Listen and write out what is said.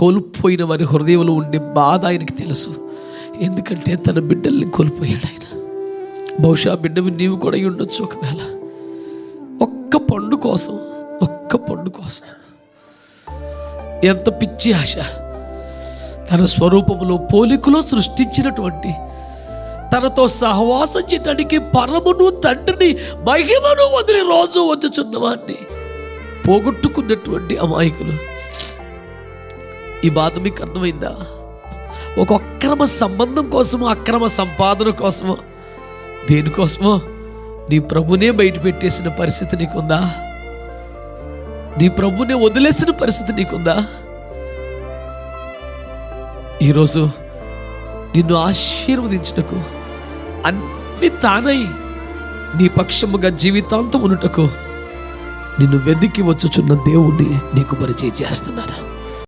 కోల్పోయిన వారి హృదయంలో ఉండే బాధ ఆయనకి తెలుసు. ఎందుకంటే తన బిడ్డల్ని కోల్పోయాడు ఆయన. బహుశా బిడ్డవి నీవు కూడా ఉండొచ్చు. ఒకవేళ ఒక్క పండు కోసం ఎంత పిచ్చి ఆశ. తన స్వరూపములో పోలికలో సృష్టించినటువంటి, తనతో సహవాసం చేయడానికి పరమును తండ్రిని మహిమను వదిలి రోజు వచ్చుచున్నవాడిని పోగొట్టుకున్నటువంటి అమాయకులు. ఈ బాధ మీకు అర్థమైందా? ఒక అక్రమ సంబంధం కోసమో, అక్రమ సంపాదన కోసమో, దేనికోసమో నీ ప్రభునే బయట పెట్టేసిన పరిస్థితి నీకుందా? నీ ప్రభునే వదిలేసిన పరిస్థితి నీకుందా? ఈరోజు నిన్ను ఆశీర్వదించుటకు, అన్ని తానై నీ పక్షముగా జీవితాంతం ఉన్నటకు నిన్ను వెతికి వచ్చుచున్న దేవుణ్ణి నీకు పరిచయం చేస్తున్నాను.